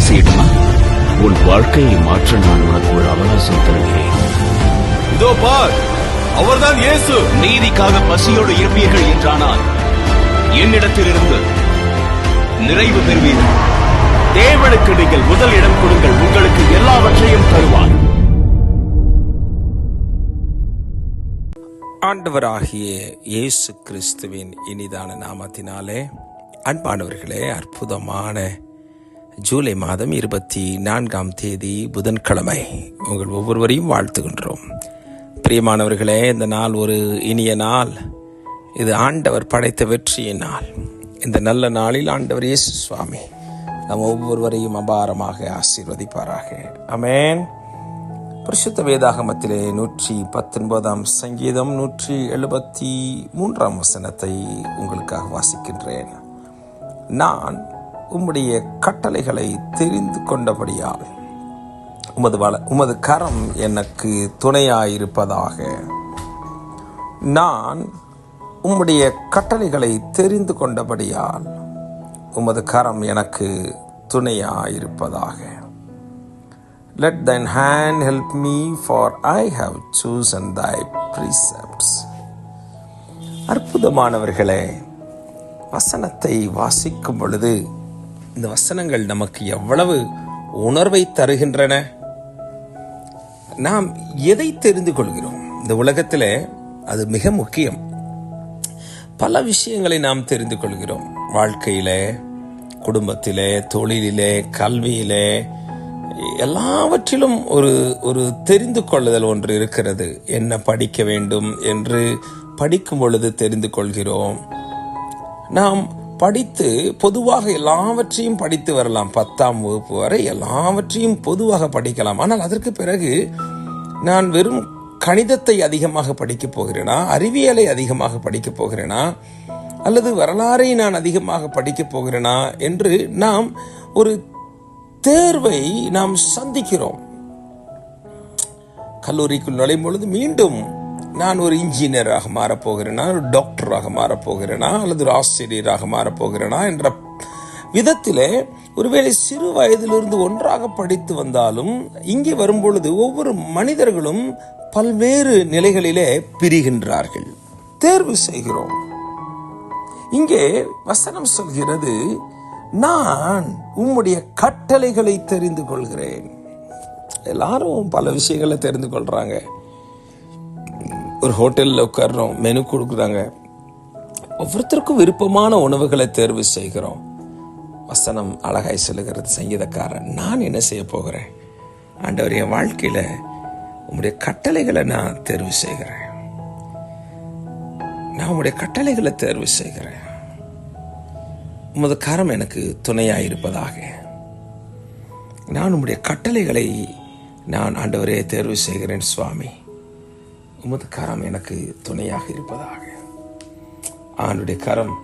செய்யட்டுமா? உன் வாழ்க்கையை மாற்ற நான் உனக்கு ஒரு அவகாசம் தருகிறேன். இதோ பார், அவர்தான் இயேசு. நீதிக்காக பசியோடு இருப்பீர்கள் என்றானால் என்னிடத்திலிருந்து நிறைவு பெறுவீர்கள். தேவனுக்கு நீங்கள் முதல் இடம் கொடுங்கள், உங்களுக்கு எல்லாவற்றையும் தருவார். ஆண்டவராகிய இயேசு கிறிஸ்துவின் இனிதான நாமத்தினாலே அன்பானவர்களே, அற்புதமான ஜூலை மாதம் 24ஆம் தேதி புதன்கிழமை உங்கள் ஒவ்வொருவரையும் வாழ்த்துகின்றோம். பிரியமானவர்களே, இந்த நாள் ஒரு இனிய நாள். இது ஆண்டவர் படைத்த வெற்றியின் நாள். இந்த நல்ல நாளில் ஆண்டவர் இயேசு சுவாமி நம் ஒவ்வொருவரையும் அபாரமாக ஆசீர்வதிப்பாராக. ஆமென். பரிசுத்த வேதாகமத்திலே 119ஆம் சங்கீதம் 173ஆம் வசனத்தை உங்களுக்காக வாசிக்கின்றேன். நான் உம்முடைய கட்டளைகளை தெரிந்து கொண்டபடியால் உமது கரம் எனக்கு துணையாயிருப்பதாக. நான் உம்முடைய கட்டளைகளை தெரிந்து கொண்டபடியால் உமது கரம் எனக்கு துணையாயிருப்பதாக. Let thine hand help me, for I have chosen thy precepts. அற்புதமானவர்களே, வசனத்தை வாசிக்கும் பொழுது இந்த வசனங்கள் நமக்கு எவ்வளவு உணர்வை தருகின்றன. நாம் எதை தெரிந்து கொள்கிறோம்? இந்த உலகத்திலே அது மிக முக்கியம். பல விஷயங்களை நாம் தெரிந்து கொள்கிறோம். வாழ்க்கையிலே, குடும்பத்திலே, தொழிலிலே, கல்வியிலே, எல்லாவற்றிலும் ஒரு தெரிந்து கொள்ளுதல் ஒன்று இருக்கிறது. என்ன படிக்க வேண்டும் என்று படிக்கும் பொழுது தெரிந்து கொள்கிறோம். நாம் படித்து பொதுவாக எல்லாவற்றையும் படித்து வரலாம். 10ஆம் வகுப்பு வரை எல்லாவற்றையும் பொதுவாக படிக்கலாம். ஆனால் அதற்கு பிறகு நான் வெறும் கணிதத்தை அதிகமாக படிக்கப் போகிறேனா, அறிவியலை அதிகமாக படிக்கப் போகிறேனா, அல்லது வரலாறை நான் அதிகமாக படிக்கப் போகிறேனா என்று நாம் ஒரு தேர்வை நாம் சந்திக்கிறோம். கல்லூரிக்குள் நுழையும் பொழுது மீண்டும் நான் ஒரு இன்ஜினியராக மாறப்போகிறேனா, ஒரு டாக்டராக மாறப்போகிறேனா, அல்லது ஒரு ஆசிரியராக மாறப்போகிறேனா என்ற விதத்திலே ஒருவேளை சிறு வயதிலிருந்து ஒன்றாக படித்து வந்தாலும் இங்கே வரும்பொழுது ஒவ்வொரு மனிதர்களும் பல்வேறு நிலைகளிலே பிரிகின்றார்கள். தேர்வு செய்கிறோம். இங்கே வசனம் சொல்கிறது, நான் உம்முடைய கட்டளைகளை தெரிந்து கொள்கிறேன். எல்லாரும் பல விஷயங்களை தெரிந்து கொள்றாங்க. ஒரு ஹோட்டலில் உட்கார்றோம், மெனு கொடுக்குறாங்க. ஒவ்வொருத்தருக்கும் விருப்பமான உணவுகளை தேர்வு செய்கிறோம். வசனம் அழகாய் சொல்லுகிறது, சங்கீதக்காரன், நான் என்ன செய்ய போகிறேன்? ஆண்டவர், என் வாழ்க்கையில உம்முடைய கட்டளைகளை நான் தேர்வு செய்கிறேன். நான் உம்முடைய கட்டளைகளை தேர்வு செய்கிறேன். உமது கரம் எனக்கு துணையாயிருப்பதாக. நான் உம்முடைய கட்டளைகளை நான் ஆண்டவரே தேர்வு செய்கிறேன் சுவாமி. உமது கரம் எனக்கு துணையாக இருப்பதாக. ஆண்டுடைய கரம்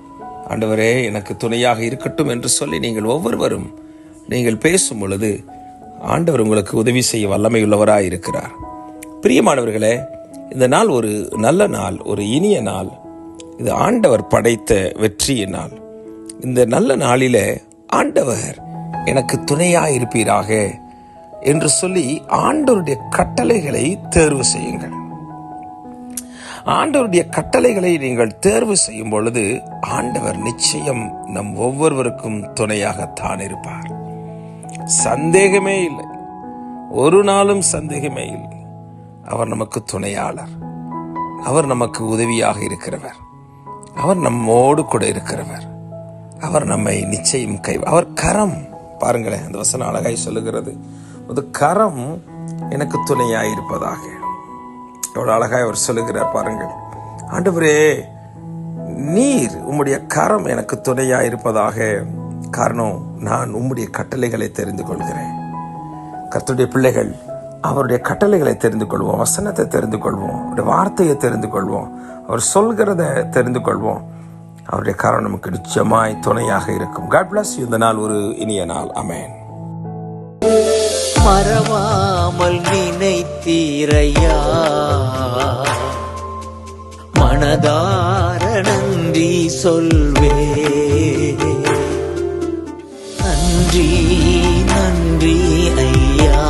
ஆண்டவரே எனக்கு துணையாக இருக்கட்டும் என்று சொல்லி நீங்கள் ஒவ்வொருவரும் நீங்கள் பேசும் பொழுது ஆண்டவர் உங்களுக்கு உதவி செய்ய வல்லமையுள்ளவராய் இருக்கிறார். பிரியமானவர்களே, இந்த நாள் ஒரு நல்ல நாள், ஒரு இனிய நாள். இது ஆண்டவர் படைத்த வெற்றியின் நாள். இந்த நல்ல நாளிலே ஆண்டவர் எனக்கு துணையாயிருப்பீராக என்று சொல்லி ஆண்டவருடைய கட்டளைகளை தேர்வு செய்யுங்கள். ஆண்டவருடைய கட்டளைகளை நீங்கள் தேர்வு செய்யும் பொழுது ஆண்டவர் நிச்சயம் நம் ஒவ்வொருவருக்கும் துணையாகத்தான் இருப்பார். சந்தேகமே இல்லை, ஒரு நாளும் சந்தேகமே இல்லை. அவர் நமக்கு துணையாளர். அவர் நமக்கு உதவியாக இருக்கிறவர். அவர் நம்மோடு கூட இருக்கிறவர். அவர் நம்மை நிச்சயம் அவர் கரம், பாருங்களேன், அந்த வசனம் அழகாய் சொல்லுகிறது, அது கரம் எனக்கு துணையாயிருப்பதாக. எவ்வளவு அழகாய் அவர் சொல்லுகிறார் பாருங்கள். ஆண்டவரே, நீர் உம்முடைய கரம் எனக்கு துணையாயிருப்பதாக. காரணம், நான் உம்முடைய கட்டளைகளை தெரிந்து கொள்கிறேன். கர்த்தருடைய பிள்ளைகள் அவருடைய கட்டளைகளை தெரிந்து கொள்வோம், வசனத்தை தெரிந்து கொள்வோம், அவருடைய வார்த்தையை தெரிந்து கொள்வோம், அவர் சொல்கிறத தெரிந்து கொள்வோம். அவருடைய கரம் நமக்கு நிச்சயமாய் துணையாக இருக்கும். God bless you. இந்த நாள் ஒரு இனிய நாள். ஆமென். மறவாமல் நினைத்தீரையா, மனதார நன்றி சொல்வே. நன்றி நன்றி ஐயா.